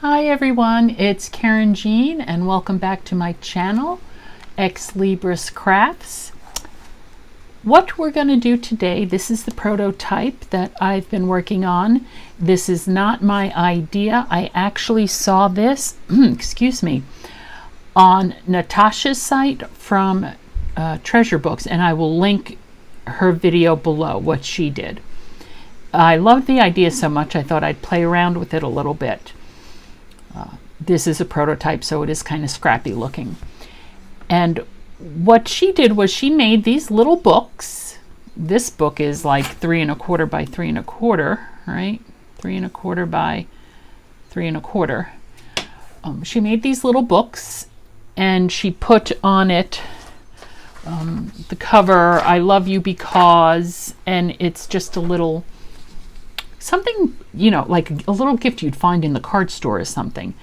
Hi everyone, it's Karen Jean and welcome back to my channel, Ex Libris Crafts. What we're going to do today, this is the prototype that I've been working on. This is not my idea. I actually saw this, excuse me, on Natasa's site from Treasure Books, and I will link her video below, what she did. I loved the idea so much I thought I'd play around with it a little bit. This is a prototype, so it is kind of scrappy looking. And what she did was she made these little books. This book is like 3 1/4 by 3 1/4, right? 3 1/4 by 3 1/4. She made these little books and she put on it the cover, I love you because, and it's just a little something, you know, like a little gift you'd find in the card store or something.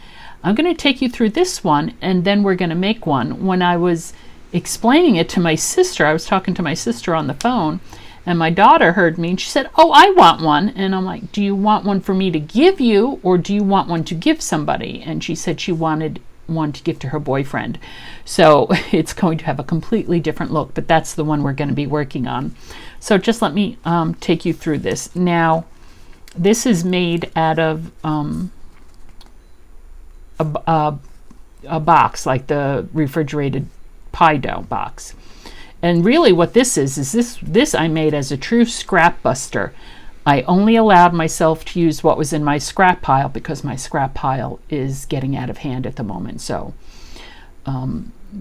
I'm going to take you through this one and then we're going to make one. When I was explaining it to my sister, I was talking to my sister on the phone and my daughter heard me and she said, "Oh, I want one." And I'm like, "Do you want one for me to give you or do you want one to give somebody?" And she said she wanted one to give to her boyfriend. So it's going to have a completely different look, but that's the one we're going to be working on. So just let me take you through this. Now, this is made out of a box, like the refrigerated pie dough box. And really what this is this I made as a true scrap buster. I only allowed myself to use what was in my scrap pile because my scrap pile is getting out of hand at the moment. So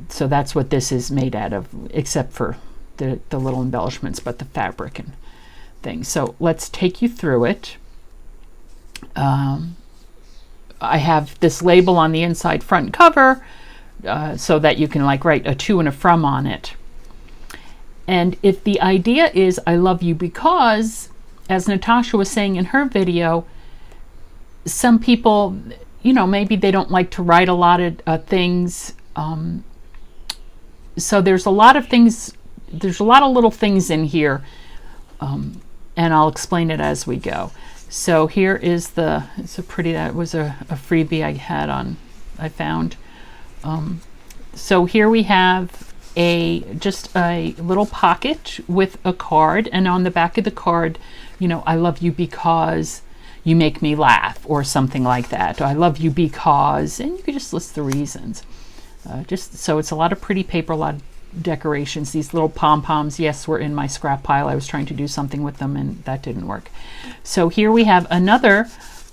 so that's what this is made out of, except for the little embellishments, but the fabric and things. So let's take you through it. I have this label on the inside front cover so that you can like write a to and a from on it. And if the idea is I love you because, as Natasha was saying in her video, some people, you know, maybe they don't like to write a lot of things. So there's a lot of things, there's a lot of little things in here, and I'll explain it as we go. So here is it's a pretty, that was a freebie I had I found. So here we have just a little pocket with a card, and on the back of the card, you know, I love you because you make me laugh or something like that. Or I love you because, and you could just list the reasons. Just so it's a lot of pretty paper, a lot of decorations. These little pom-poms, yes, were in my scrap pile. I was trying to do something with them and that didn't work. So here we have another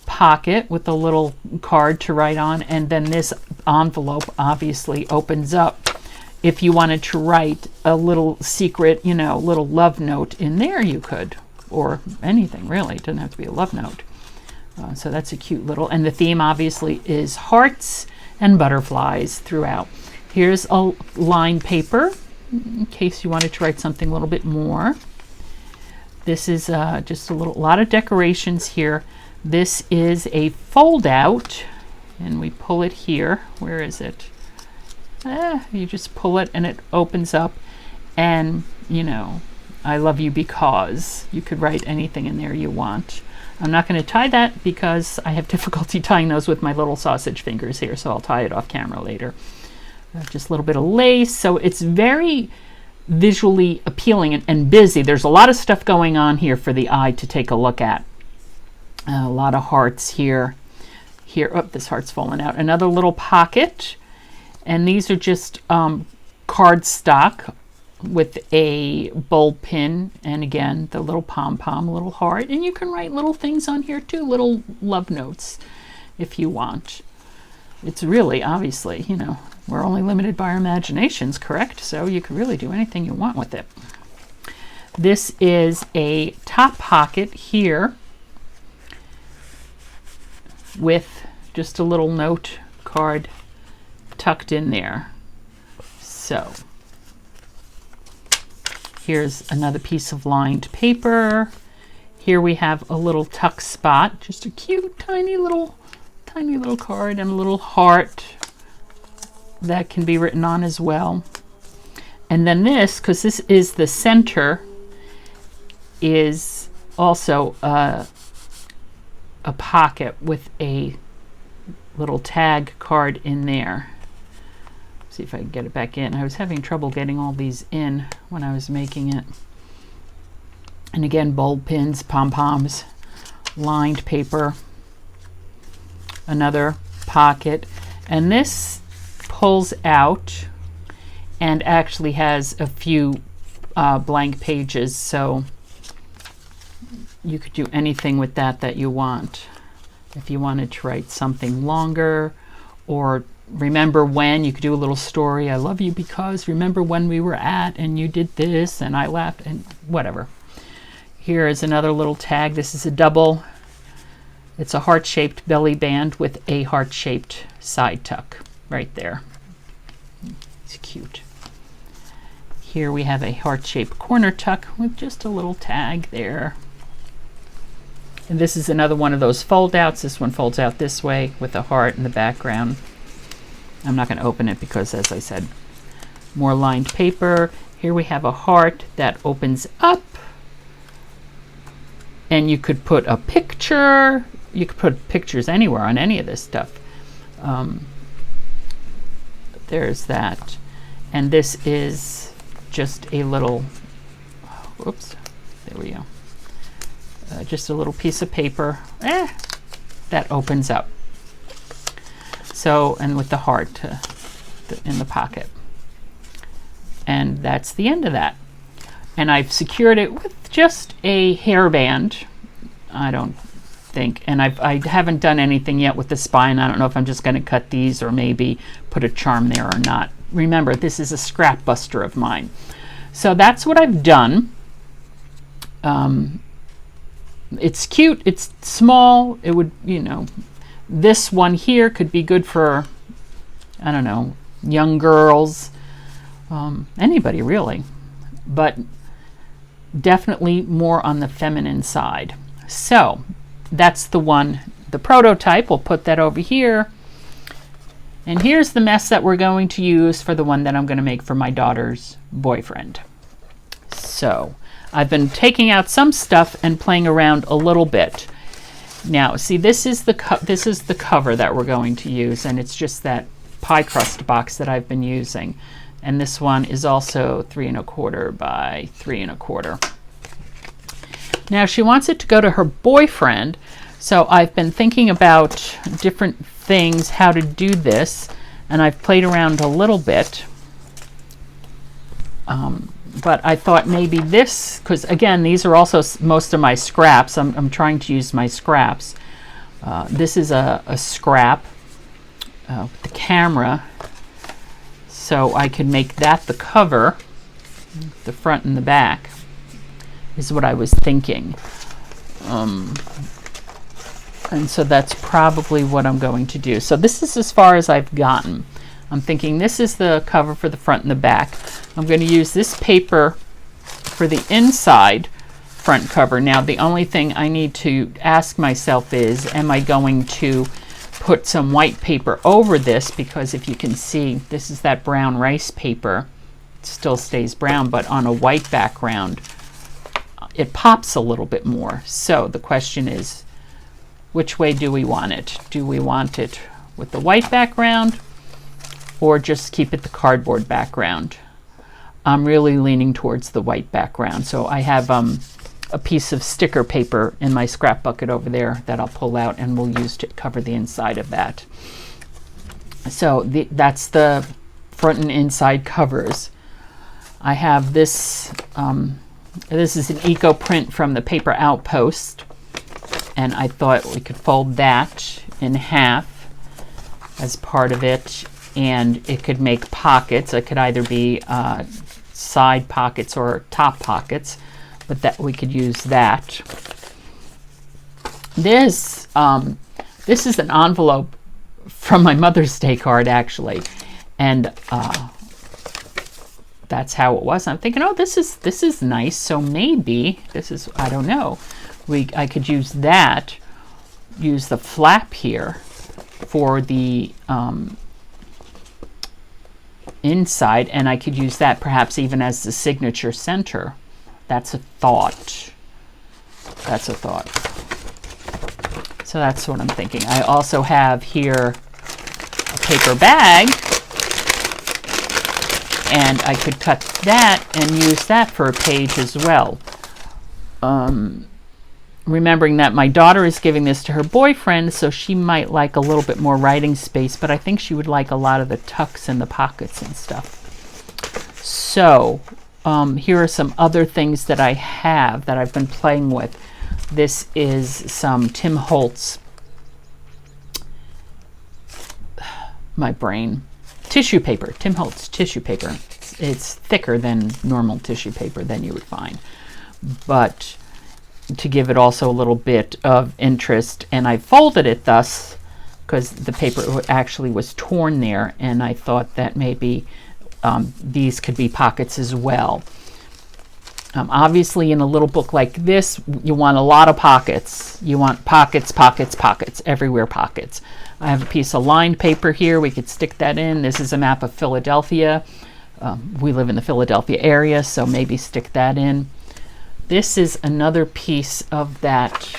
pocket with a little card to write on, and then this envelope obviously opens up. If you wanted to write a little secret, you know, little love note in there, you could, or anything really. It doesn't have to be a love note. So that's a cute little, and the theme obviously is hearts and butterflies throughout. Here's a lined paper in case you wanted to write something a little bit more. This is just a lot of decorations here. This is a fold out, and we pull it here. Where is it? You just pull it and it opens up, and you know, I love you because you could write anything in there you want. I'm not going to tie that because I have difficulty tying those with my little sausage fingers here, so I'll tie it off camera later. Just a little bit of lace, so it's very visually appealing and busy. There's a lot of stuff going on here for the eye to take a look at. A lot of hearts here. Here, oh, this heart's fallen out. Another little pocket, and these are just cardstock with a bold pin, and again the little pom-pom, a little heart, and you can write little things on here too, little love notes if you want. It's really, obviously, you know, we're only limited by our imaginations, correct? So you can really do anything you want with it. This is a top pocket here with just a little note card tucked in there. So here's another piece of lined paper. Here we have a little tuck spot, just a cute tiny little card and a little heart that can be written on as well. And then this, because this is the center, is also a pocket with a little tag card in there. See if I can get it back in. I was having trouble getting all these in when I was making it. And again, bulb pins, pom-poms, lined paper, another pocket, and this pulls out and actually has a few blank pages, so you could do anything with that you want. If you wanted to write something longer, or remember when, you could do a little story. I love you because remember when we were at and you did this and I laughed, and whatever. Here is another little tag. This is a double. It's a heart-shaped belly band with a heart-shaped side tuck right there. It's cute. Here we have a heart-shaped corner tuck with just a little tag there. And this is another one of those fold-outs. This one folds out this way with a heart in the background. I'm not going to open it because, as I said, more lined paper. Here we have a heart that opens up. And you could put a picture. You could put pictures anywhere on any of this stuff. There's that. And this is just a little, whoops, there we go. Just a little piece of paper that opens up. So, and with the heart in the pocket. And that's the end of that. And I've secured it with just a hairband, I don't think. And I haven't done anything yet with the spine. I don't know if I'm just going to cut these or maybe put a charm there or not. Remember, this is a scrap buster of mine. So that's what I've done. It's cute, it's small. It would, you know, this one here could be good for, I don't know, young girls, anybody really, but definitely more on the feminine side. So that's the one, the prototype. We'll put that over here. And here's the mess that we're going to use for the one that I'm going to make for my daughter's boyfriend. So I've been taking out some stuff and playing around a little bit. Now, see, this is the cover that we're going to use, and it's just that pie crust box that I've been using. And this one is also 3 1/4 by 3 1/4. Now, she wants it to go to her boyfriend, so I've been thinking about different things, how to do this, and I've played around a little bit. But I thought maybe this, because again, these are also most of my scraps. I'm trying to use my scraps. This is a scrap with the camera, so I could make that the cover, the front and the back, is what I was thinking. And so that's probably what I'm going to do. So this is as far as I've gotten. I'm thinking this is the cover for the front and the back. I'm going to use this paper for the inside front cover. Now, the only thing I need to ask myself is, am I going to put some white paper over this? Because if you can see, this is that brown rice paper. It still stays brown, but on a white background, it pops a little bit more. So the question is, which way do we want it? Do we want it with the white background, or just keep it the cardboard background? I'm really leaning towards the white background. So I have a piece of sticker paper in my scrap bucket over there that I'll pull out and we'll use to cover the inside of that. So that's the front and inside covers. I have this, this is an eco print from the Paper Outpost, and I thought we could fold that in half as part of it, and it could make pockets. It could either be side pockets or top pockets, but that we could use that. This is an envelope from my Mother's Day card, actually, and that's how it was. I'm thinking, oh, this is nice. So maybe this is, I don't know. I could use that. Use the flap here for the inside, and I could use that perhaps even as the signature center. That's a thought. That's a thought. So that's what I'm thinking. I also have here paper bag, and I could cut that and use that for a page as well. Remembering that my daughter is giving this to her boyfriend, so she might like a little bit more writing space, but I think she would like a lot of the tucks and the pockets and stuff. So here are some other things that I have that I've been playing with. This is some Tim Holtz, my brain, tissue paper, Tim Holtz tissue paper. It's thicker than normal tissue paper than you would find, but to give it also a little bit of interest, and I folded it thus because the paper actually was torn there, and I thought that maybe these could be pockets as well. Obviously in a little book like this, you want a lot of pockets. You want pockets, pockets, pockets, everywhere pockets. I have a piece of lined paper here. We could stick that in. This is a map of Philadelphia. We live in the Philadelphia area, so maybe stick that in. This is another piece of that,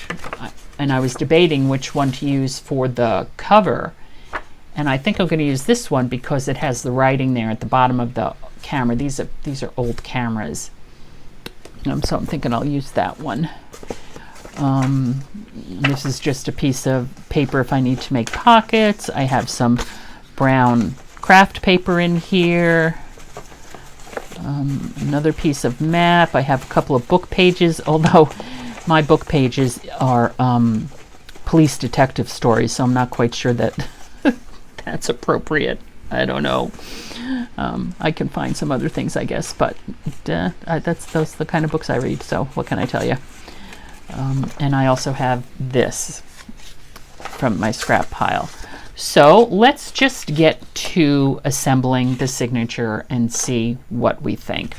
and I was debating which one to use for the cover, and I think I'm going to use this one because it has the writing there at the bottom of the camera. These are old cameras, so I'm thinking I'll use that one. This is just a piece of paper if I need to make pockets. I have some brown craft paper in here. Another piece of map. I have a couple of book pages, although my book pages are police detective stories, so I'm not quite sure that that's appropriate. I don't know. I can find some other things, I guess, but those the kind of books I read, so what can I tell you? And I also have this from my scrap pile. So let's just get to assembling the signature and see what we think.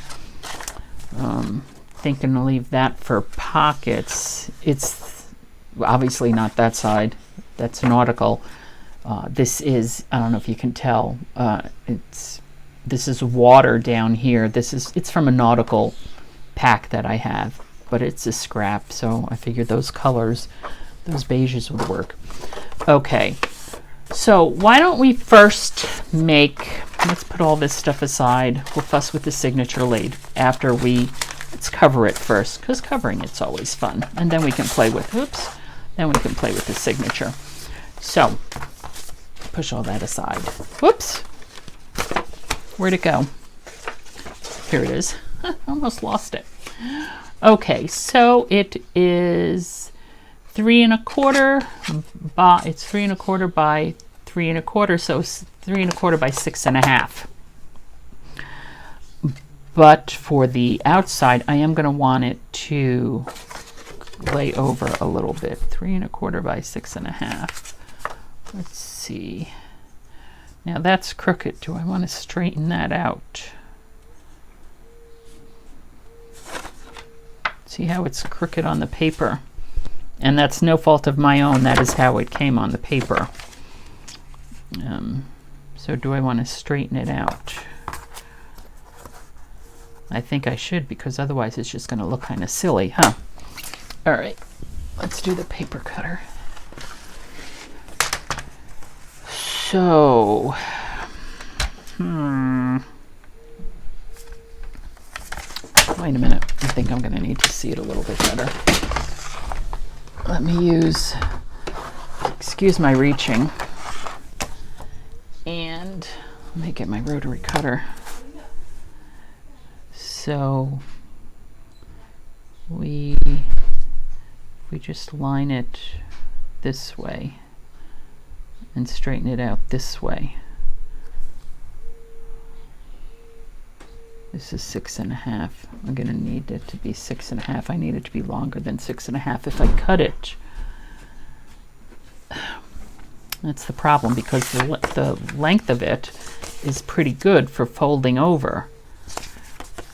Thinking to leave that for pockets. It's obviously not that side. That's nautical. This is, I don't know if you can tell, this is water down here. It's from a nautical pack that I have, but it's a scrap, so I figured those colors, those beiges would work. Okay. So why don't we first let's put all this stuff aside. We'll fuss with the signature later let's cover it first, because covering it's always fun. And then we can play with, then we can play with the signature. So push all that aside. Whoops. Where'd it go? Here it is. Almost lost it. Okay, so it is 3 1/4 by, it's 3 1/4 by 3 1/4, so it's 3 1/4 by 6 1/2. But for the outside, I am going to want it to lay over a little bit. 3 1/4 by 6 1/2. Let's see. Now that's crooked. Do I want to straighten that out? See how it's crooked on the paper? And that's no fault of my own. That is how it came on the paper. So do I want to straighten it out? I think I should, because otherwise it's just going to look kind of silly, huh? All right, let's do the paper cutter. So, wait a minute. I think I'm going to need to see it a little bit better. Let me use, excuse my reaching, and let me get my rotary cutter. So we just line it this way and straighten it out this way. This is 6 1/2. I'm going to need it to be 6 1/2. I need it to be longer than 6 1/2 if I cut it. That's the problem, because the length of it is pretty good for folding over.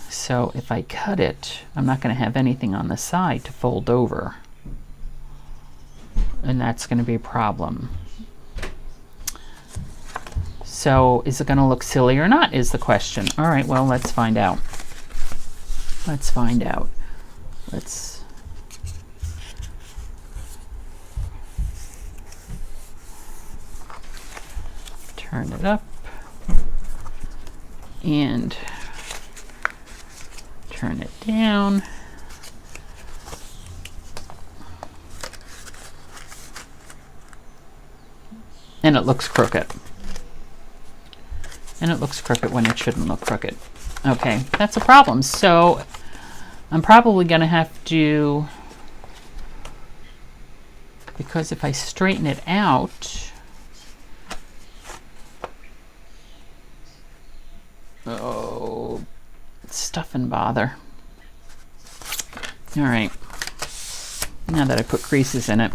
So if I cut it, I'm not going to have anything on the side to fold over. And that's going to be a problem. So is it going to look silly or not is the question. All right, well, let's find out. Let's find out. Let's turn it up and turn it down. And it looks crooked. And it looks crooked when it shouldn't look crooked. Okay, that's a problem. So I'm probably going to have to, because if I straighten it out, oh, stuff and bother. All right, now that I put creases in it,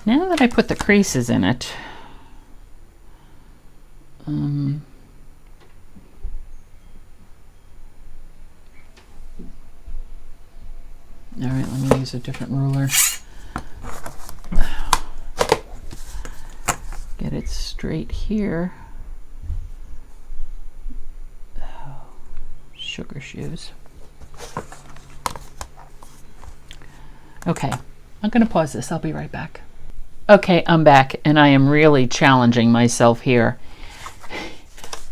now that I put the creases in it, all right, let me use a different ruler. Get it straight here. Oh, sugar shoes. Okay, I'm going to pause this. I'll be right back. Okay, I'm back, and I am really challenging myself here.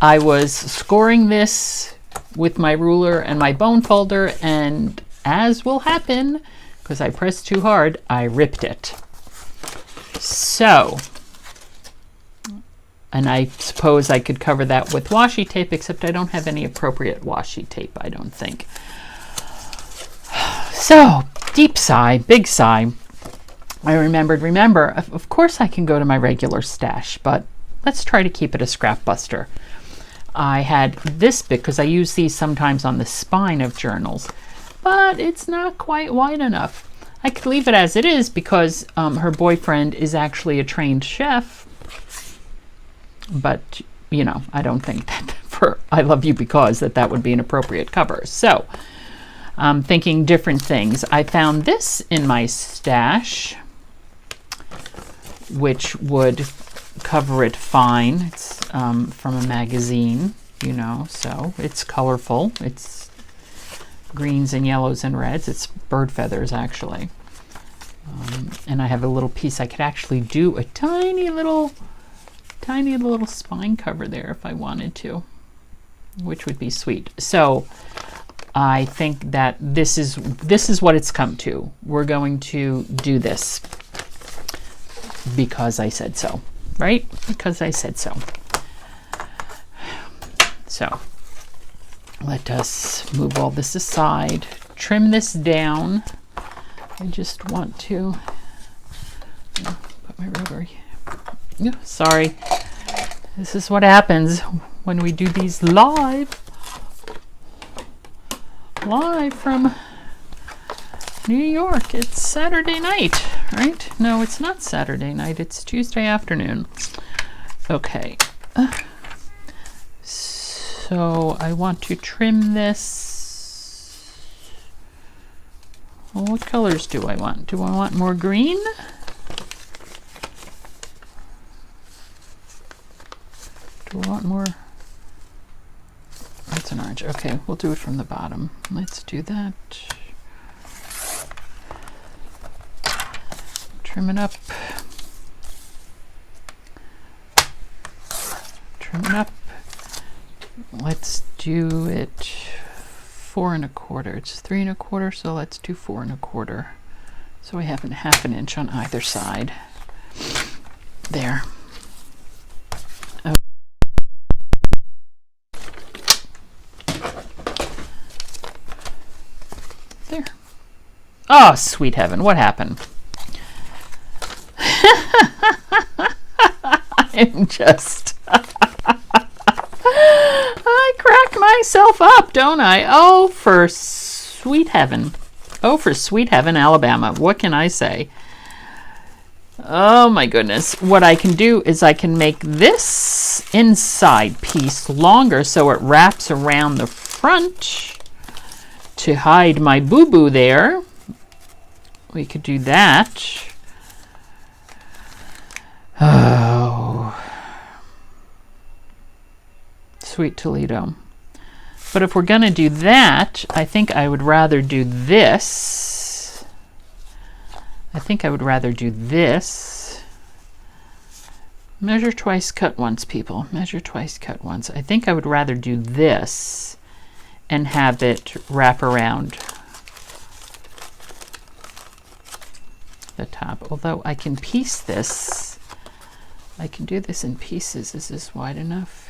I was scoring this with my ruler and my bone folder, and as will happen, because I pressed too hard, I ripped it. So, and I suppose I could cover that with washi tape, except I don't have any appropriate washi tape, I don't think. So, deep sigh, big sigh. I remember, of course I can go to my regular stash, but let's try to keep it a scrap buster. I had this bit, because I use these sometimes on the spine of journals, but it's not quite wide enough. I could leave it as it is because her boyfriend is actually a trained chef, but you know, I don't think that for I Love You Because that would be an appropriate cover. So I'm thinking different things. I found this in my stash, which would cover it fine. It's from a magazine, you know, so it's colorful. It's greens and yellows and reds. It's bird feathers, actually. And I have a little piece. I could actually do a tiny little spine cover there if I wanted to, which would be sweet. So I think that this is what it's come to. We're going to do this because I said so, right? Because I said so. So let us move all this aside, trim this down. I just want to put my rubber here. Sorry. This is what happens when we do these live from New York. It's Saturday night, right? No, it's not Saturday night. It's Tuesday afternoon. Okay. So I want to trim this. Well, what colors do I want? Do I want more green? Do I want more? That's an orange. Okay, we'll do it from the bottom. Let's do that. Trim it up. Trim it up. Let's do it 4 1/4. It's 3 1/4, so let's do 4 1/4. So we have half an inch on either side. There. Okay. There. Oh, sweet heaven, what happened? I'm just... I crack myself up, don't I? Oh, for sweet heaven. Oh, for sweet heaven, Alabama. What can I say? Oh, my goodness. What I can do is I can make this inside piece longer so it wraps around the front to hide my boo-boo there. We could do that. Oh, sweet Toledo. But if we're going to do that, I think I would rather do this. Measure twice, cut once, people. Measure twice, cut once. I think I would rather do this and have it wrap around the top. Although I can piece this. I can do this in pieces. Is this wide enough?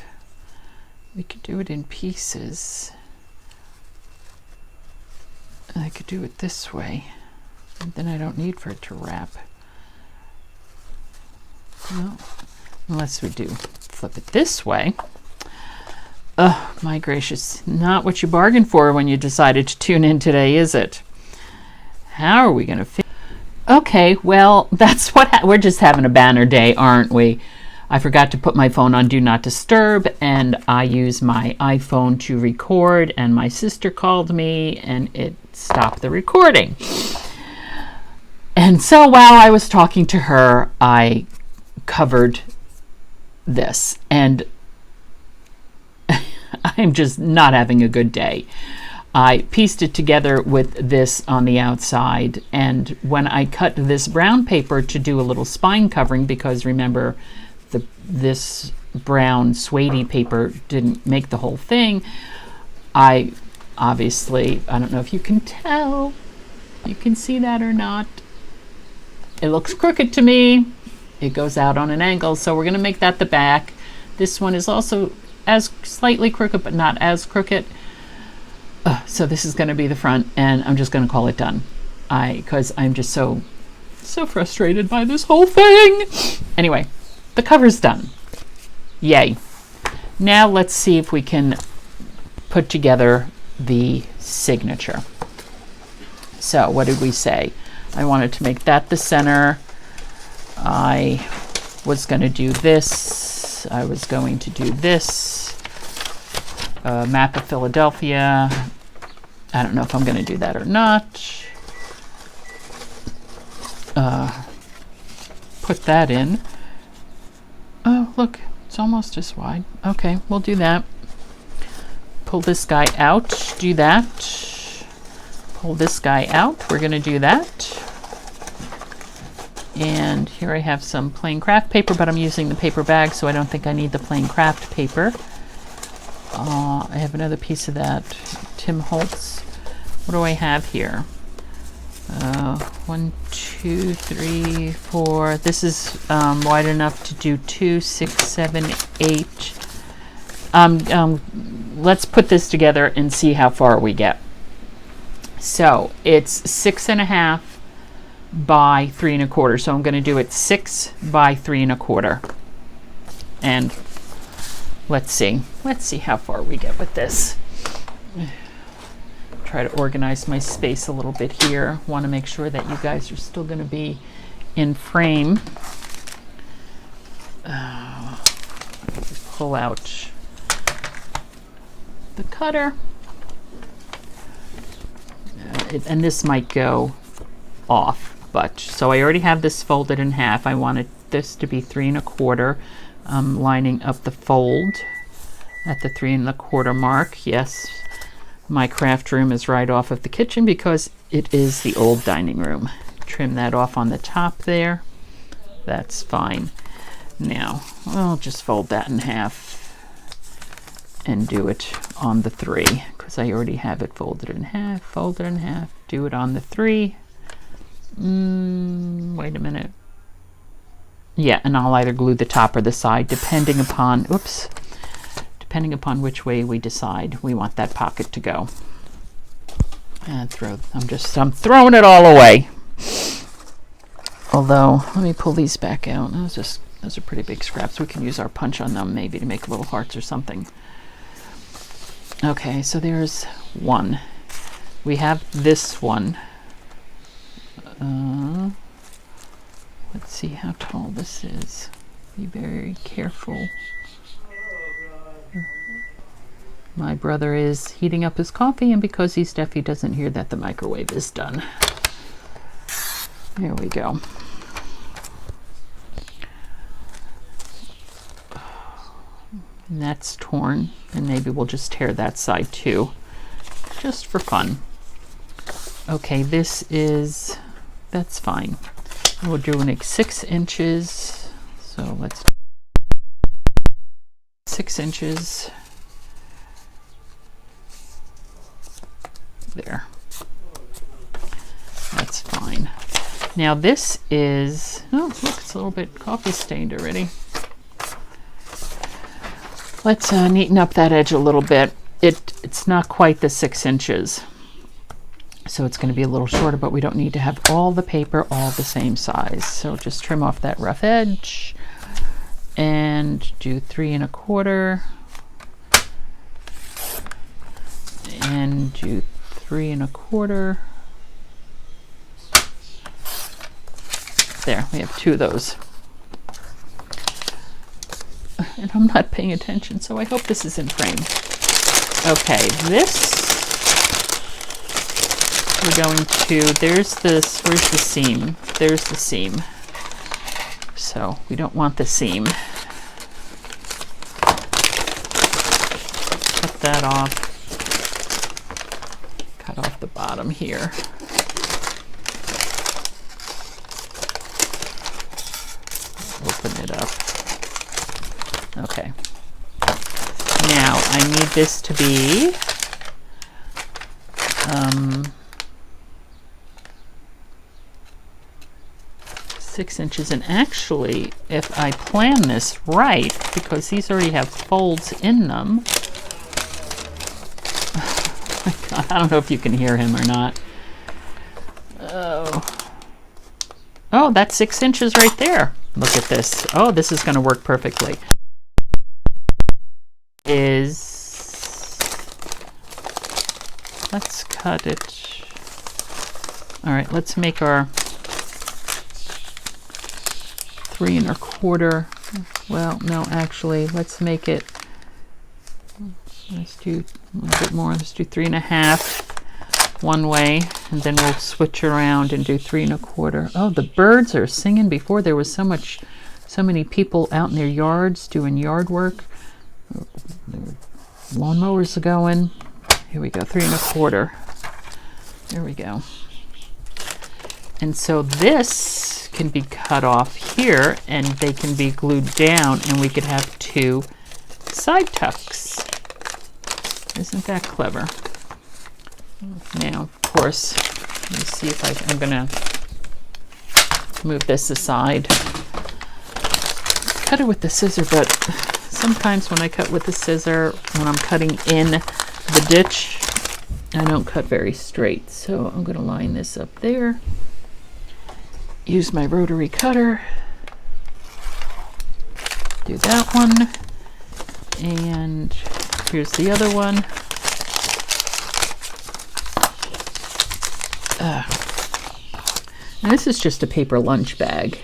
We could do it in pieces. I could do it this way. And then I don't need for it to wrap. Well, unless we do flip it this way. Oh, my gracious. Not what you bargained for when you decided to tune in today, is it? How are we going to fit? Okay, well, that's what we're just having a banner day, aren't we? I forgot to put my phone on Do Not Disturb, and I use my iPhone to record, and my sister called me, and it stopped the recording. And so while I was talking to her, I covered this, and I'm just not having a good day. I pieced it together with this on the outside, and when I cut this brown paper to do a little spine covering, because remember, this brown suede paper didn't make the whole thing, I obviously, I don't know if you can tell, you can see that or not, it looks crooked to me. It goes out on an angle, so we're going to make that the back. This one is also as slightly crooked, but not as crooked. So this is going to be the front, and I'm just going to call it done. Because I'm just so frustrated by this whole thing. Anyway, the cover's done. Yay. Now let's see if we can put together the signature. So what did we say? I wanted to make that the center. I was going to do this. I was going to do this. Map of Philadelphia. I don't know if I'm going to do that or not. Put that in. Oh, look, it's almost as wide. Okay, we'll do that. Pull this guy out. Do that. Pull this guy out. We're going to do that. And here I have some plain craft paper, but I'm using the paper bag, so I don't think I need the plain craft paper. I have another piece of that Tim Holtz. What do I have here? 1, 2, 3, 4. This is wide enough to do 2, 6, 7, 8. Let's put this together and see how far we get. So it's 6.5 by 3 1/4. So I'm going to do it 6 by 3 1/4. And let's see how far we get with this. Try to organize my space a little bit here. Want to make sure that you guys are still going to be in frame. Pull out the cutter. And this might go off, but so I already have this folded in half. I wanted this to be 3 1/4. I'm lining up the fold at the 3 1/4 mark. Yes, my craft room is right off of the kitchen because it is the old dining room. Trim that off on the top there. That's fine. Now I'll just fold that in half and do it on the 3 because I already have it folded in half. Fold it in half. Do it on the 3. Wait a minute. Yeah, and I'll either glue the top or the side depending upon which way we decide we want that pocket to go. And I'm throwing it all away. Although, let me pull these back out. Those are pretty big scraps. We can use our punch on them maybe to make little hearts or something. Okay, so there's one. We have this one. Let's see how tall this is. Be very careful. My brother is heating up his coffee, and because he's deaf, he doesn't hear that the microwave is done. There we go. And that's torn, and maybe we'll just tear that side too, just for fun. Okay, that's fine. We're doing 6 inches, so let's 6 inches. There. That's fine. Now this is, oh look, it's a little bit coffee stained already. Let's neaten up that edge a little bit. It's not quite the 6 inches. So it's going to be a little shorter, but we don't need to have all the paper all the same size. So just trim off that rough edge and do 3 1/4 and do 3 1/4. There, we have 2 of those. And I'm not paying attention, so I hope this is in frame. Okay, this we're going to, there's this, where's the seam? There's the seam. So we don't want the seam. Cut that off. Cut off the bottom here. Open it up. Okay. Now I need this to be 6 inches, and actually if I plan this right, because these already have folds in them, oh my God, I don't know if you can hear him or not. Oh, that's 6 inches right there. Look at this. Oh, this is going to work perfectly. Let's cut it. All right, let's make our 3 1/4. Well, no, actually, let's make it, let's do a little bit more. Let's do 3 1/2 one way, and then we'll switch around and do 3 1/4. Oh, the birds are singing. Before there was so many people out in their yards doing yard work. Lawnmowers are going. Here we go, 3 1/4. There we go. And so this can be cut off here, and they can be glued down, and we could have 2 side tucks. Isn't that clever? Now, of course, let me see if I'm going to move this aside. Cut it with the scissor, but sometimes when I cut with the scissor, when I'm cutting in the ditch, I don't cut very straight. So I'm going to line this up there. Use my rotary cutter. Do that one. And here's the other one. And this is just a paper lunch bag.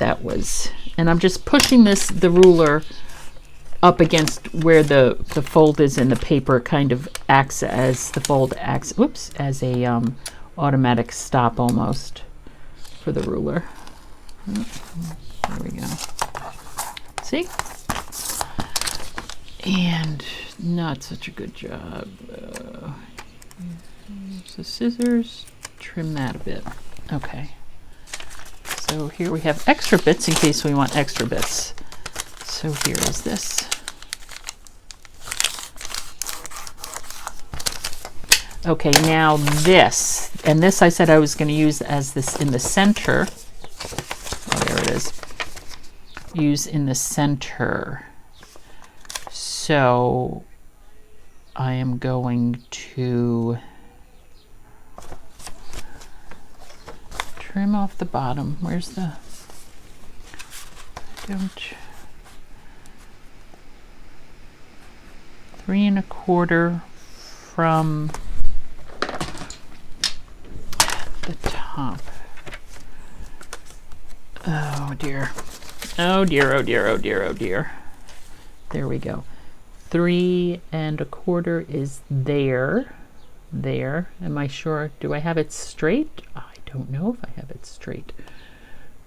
And I'm just pushing the ruler up against where the fold is in the paper, kind of acts as the fold acts, as a automatic stop almost for the ruler. There we go. See? And not such a good job. Use the scissors, trim that a bit. Okay. So here we have extra bits in case we want extra bits. So here is this. Okay, now this, and this I said I was going to use as this in the center. Oh, there it is. Use in the center. So I am going to trim off the bottom. Where's the, don't, 3 1/4 from the top. Oh dear. Oh dear, oh dear, oh dear, oh dear. There we go. 3 1/4 is there. There. Am I sure? Do I have it straight? I don't know if I have it straight.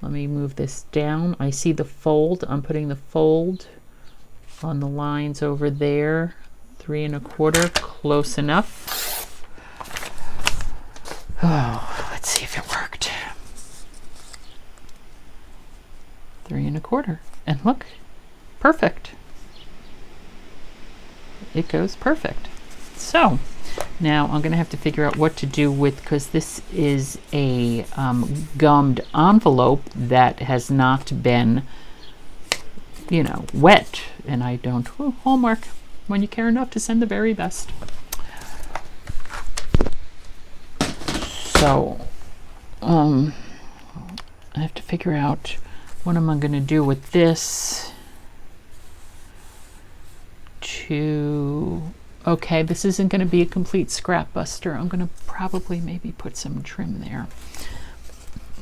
Let me move this down. I see the fold. I'm putting the fold on the lines over there. 3 1/4, close enough. Oh, let's see if it worked. 3 1/4, and look, perfect. it goes perfect. So now I'm going to have to figure out what to do with, because this is a gummed envelope that has not been, you know, wet, and I don't, Hallmark, when you care enough to send the very best. So I have to figure out what am I going to do with this to, okay, this isn't going to be a complete scrap buster. I'm going to probably maybe put some trim there.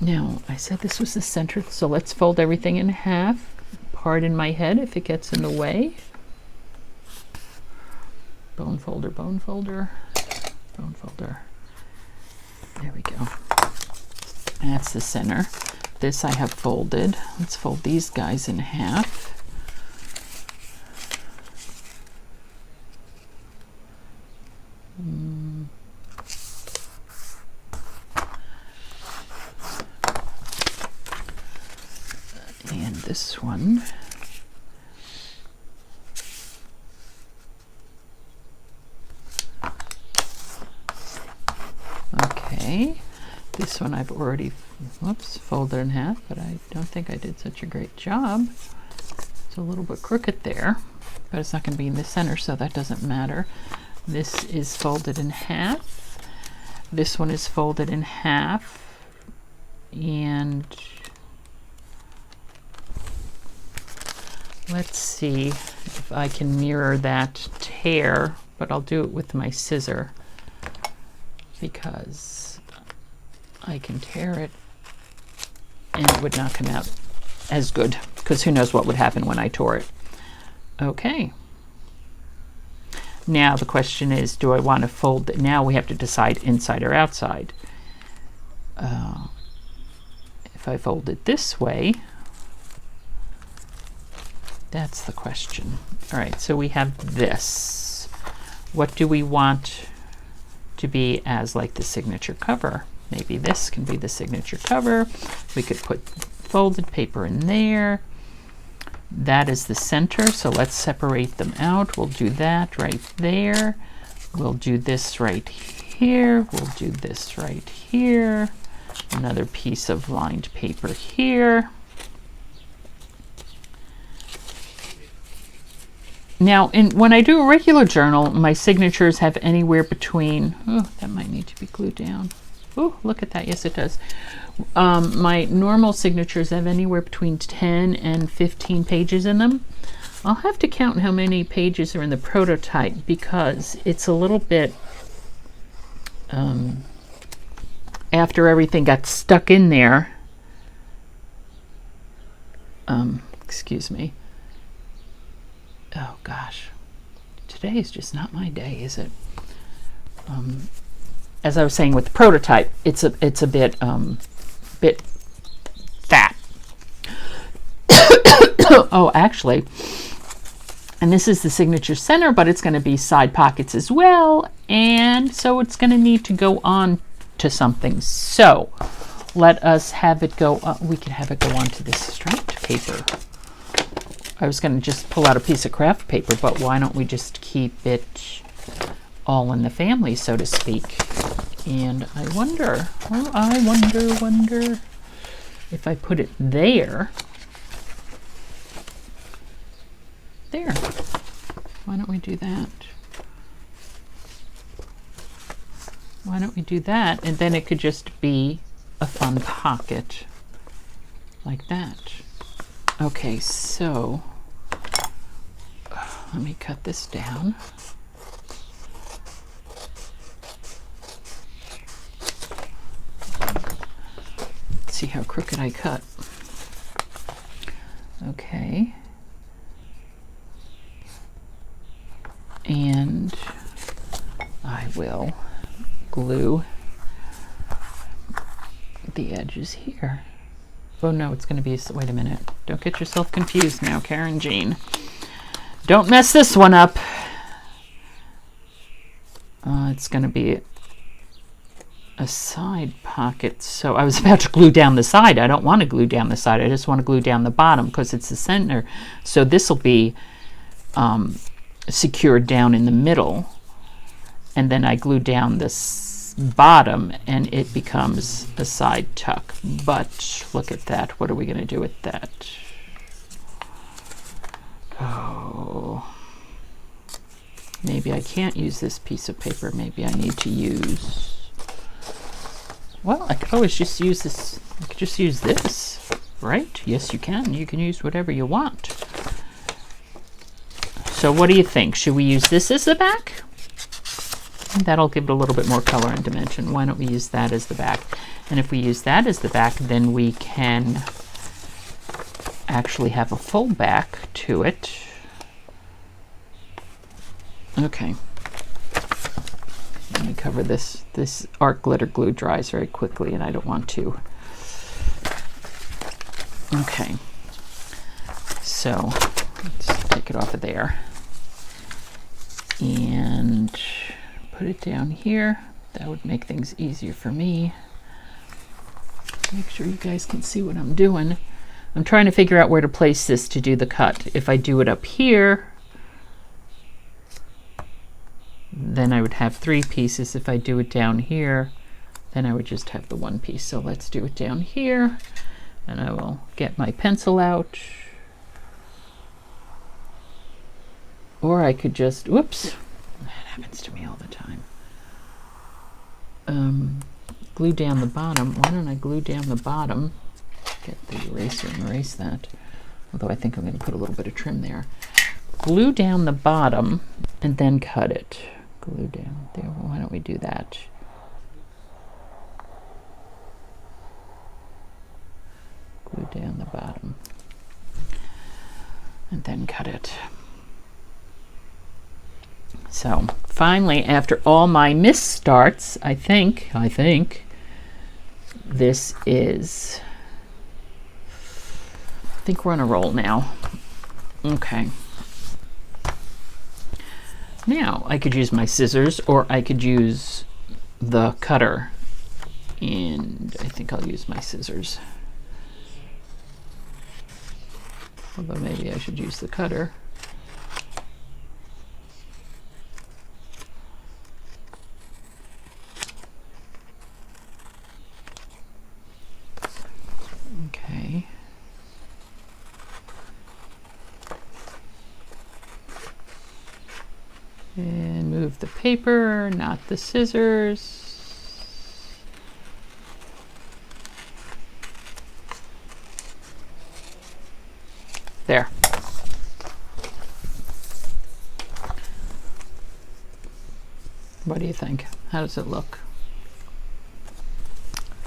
Now, I said this was the center, so let's fold everything in half. Pardon my head if it gets in the way. Bone folder, bone folder, bone folder. There we go. That's the center. This I have folded. Let's fold these guys in half. And this one. Okay, this one I've already, whoops, folded in half, but I don't think I did such a great job. It's a little bit crooked there, but it's not going to be in the center, so that doesn't matter. This is folded in half. This one is folded in half, and let's see if I can mirror that tear, but I'll do it with my scissor because I can tear it and it would not come out as good, because who knows what would happen when I tore it. Okay. Now the question is, do I want to fold it? Now we have to decide inside or outside. If I fold it this way, that's the question. All right, so we have this. What do we want to be as like the signature cover? Maybe this can be the signature cover. We could put folded paper in there. That is the center, so let's separate them out. We'll do that right there. We'll do this right here. We'll do this right here. Another piece of lined paper here. Now, when I do a regular journal, my signatures have anywhere between, oh, that might need to be glued down. Oh, look at that. Yes, it does. My normal signatures have anywhere between 10 and 15 pages in them. I'll have to count how many pages are in the prototype because it's a little bit, after everything got stuck in there, excuse me. Oh gosh, today is just not my day, is it? As I was saying with the prototype, it's a bit fat. Oh, actually, and this is the signature center, but it's going to be side pockets as well, and so it's going to need to go on to something. So let us have it go. We could have it go onto this striped paper. I was going to just pull out a piece of craft paper, but why don't we just keep it all in the family, so to speak? And I wonder, well, I wonder if I put it there. There. Why don't we do that? Why don't we do that? And then it could just be a fun pocket like that. Okay, so let me cut this down. Let's see how crooked I cut. Okay. And I will glue the edges here. Oh no, it's going to be, wait a minute. Don't get yourself confused now, Karen Jean. Don't mess this one up. It's going to be a side pocket. So I was about to glue down the side. I don't want to glue down the side. I just want to glue down the bottom because it's the center. So this will be secured down in the middle, and then I glue down this bottom and it becomes a side tuck. But look at that. What are we going to do with that? Oh, maybe I can't use this piece of paper. Maybe I need to use, well, I could always just use this. I could just use this, right? Yes, you can. You can use whatever you want. So what do you think? Should we use this as the back? That'll give it a little bit more color and dimension. Why don't we use that as the back? And if we use that as the back, then we can actually have a full back to it. Okay. Let me cover this. This art glitter glue dries very quickly and I don't want to. Okay. So let's take it off of there and put it down here. That would make things easier for me. Make sure you guys can see what I'm doing. I'm trying to figure out where to place this to do the cut. If I do it up here, then I would have 3 pieces. If I do it down here, then I would just have the 1 piece. So let's do it down here, and I will get my pencil out. Or I could just, whoops, that happens to me all the time. Glue down the bottom. Why don't I glue down the bottom? Get the eraser and erase that. Although I think I'm going to put a little bit of trim there. Glue down the bottom and then cut it. Glue down there. Well, why don't we do that? Glue down the bottom and then cut it. So finally, after all my misstarts, I think this is, I think we're on a roll now. Okay. Now I could use my scissors or I could use the cutter, and I think I'll use my scissors. Although maybe I should use the cutter. Okay. And move the paper, not the scissors. There. What do you think? How does it look?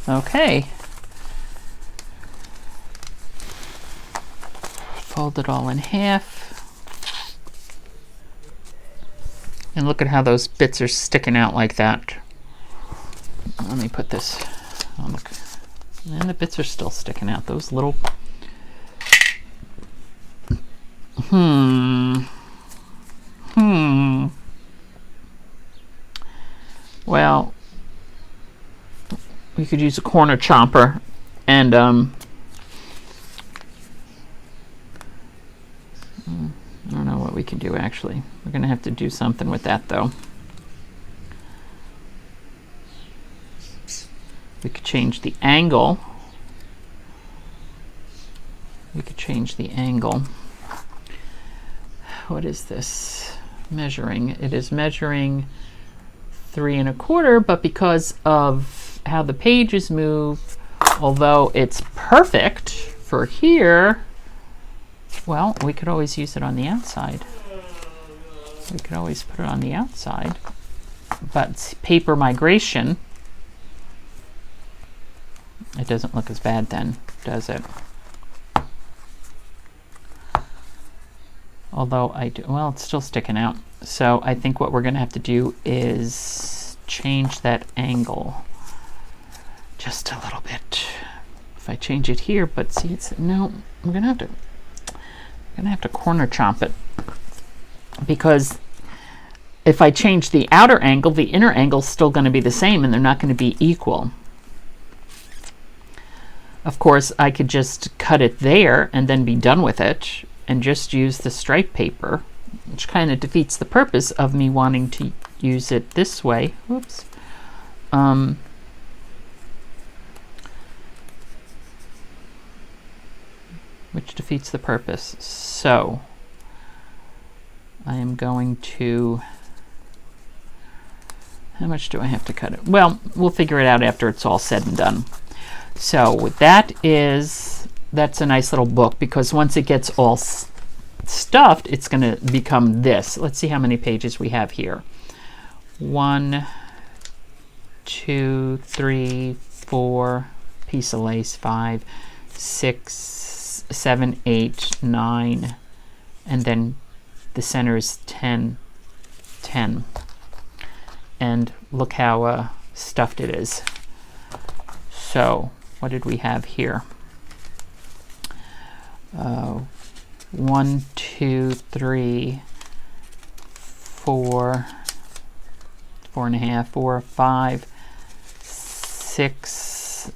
Okay. Fold it all in half. And look at how those bits are sticking out like that. Let me put this on the, and the bits are still sticking out. Those little, Well, we could use a corner chomper and I don't know what we can do actually. We're going to have to do something with that though. We could change the angle. We could change the angle. What is this measuring? It is measuring 3 1/4, but because of how the pages move, although it's perfect for here, well, we could always use it on the outside. We could always put it on the outside. But paper migration, it doesn't look as bad then, does it? Although I do, well, it's still sticking out. So I think what we're going to have to do is change that angle just a little bit. If I change it here, but see, it's, no, I'm going to have to corner chomp it, because if I change the outer angle, the inner angle is still going to be the same and they're not going to be equal. Of course, I could just cut it there and then be done with it and just use the stripe paper which kind of defeats the purpose of me wanting to use it this way. Whoops. Which defeats the purpose. So I am going to, how much do I have to cut it? Well, we'll figure it out after it's all said and done. So that's a nice little book, because once it gets all stuffed, it's going to become this. Let's see how many pages we have here. 1, 2, 3, 4, piece of lace, 5, 6, 7, 8, 9, and then the center is 10. And look how stuffed it is. So what did we have here? 1, 2, 3, 4, 4.5, 4, 5, 6,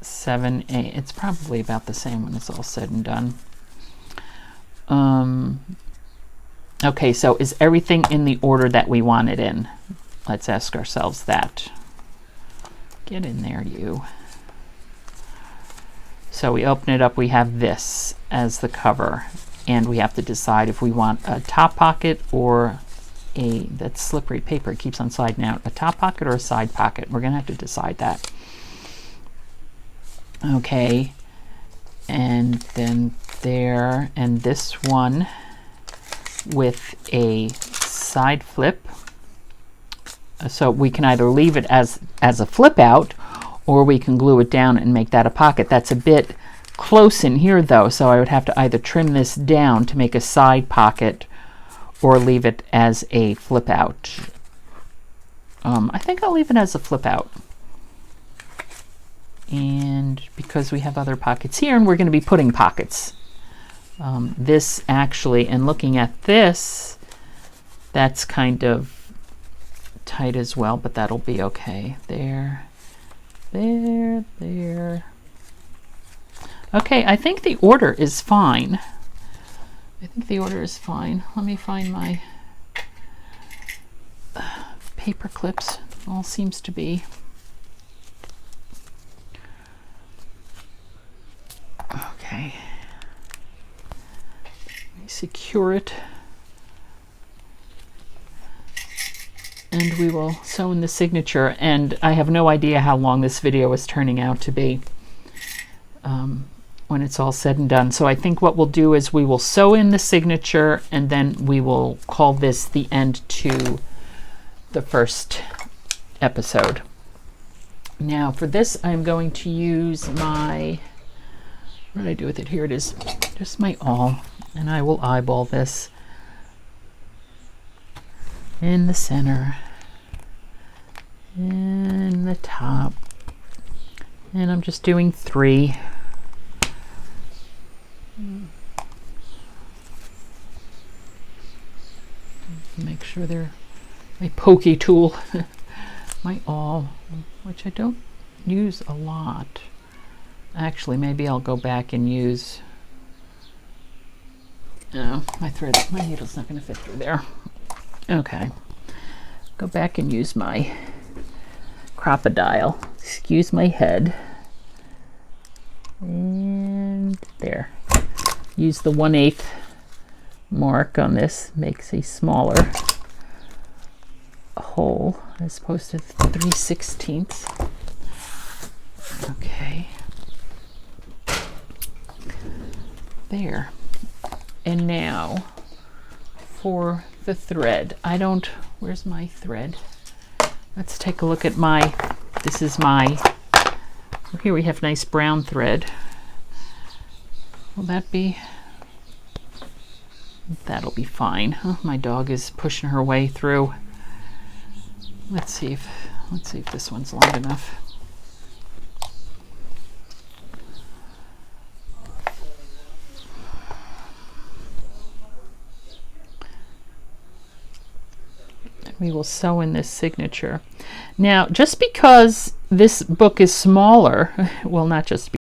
7, 8. It's probably about the same when it's all said and done. Okay, so is everything in the order that we want it in? Let's ask ourselves that. Get in there, you. So we open it up, we have this as the cover, and we have to decide if we want a top pocket or that's slippery paper, it keeps on sliding out, a top pocket or a side pocket. We're gonna have to decide that. Okay, and then there, and this one with a side flip. So we can either leave it as a flip out, or we can glue it down and make that a pocket. That's a bit close in here though, so I would have to either trim this down to make a side pocket or leave it as a flip out. I think I'll leave it as a flip out. And because we have other pockets here, and we're going to be putting pockets. This actually, and looking at this, that's kind of tight as well, but that'll be okay. There. Okay, I think the order is fine. Let me find my paper clips. All seems to be. Okay. Let me secure it. And we will sew in the signature, and I have no idea how long this video is turning out to be when it's all said and done. So I think what we'll do is we will sew in the signature, and then we will call this the end to the first episode. Now for this, I'm going to use my, what did I do with it? Here it is, just my awl, and I will eyeball this in the center, in the top, and I'm just doing 3. Make sure they're my pokey tool, my awl, which I don't use a lot. Actually, maybe I'll go back and use, no, my needle's not going to fit through there. Okay, go back and use my crocodile. Excuse my head. And there. Use the 1/8 mark on this. Makes a smaller hole as opposed to 3/16. Okay. There. And now for the thread. Where's my thread? Let's take a look at here we have nice brown thread. Will that be? That'll be fine. Oh, my dog is pushing her way through. Let's see if this one's long enough. We will sew in this signature. Now, just because this book is smaller, well, not just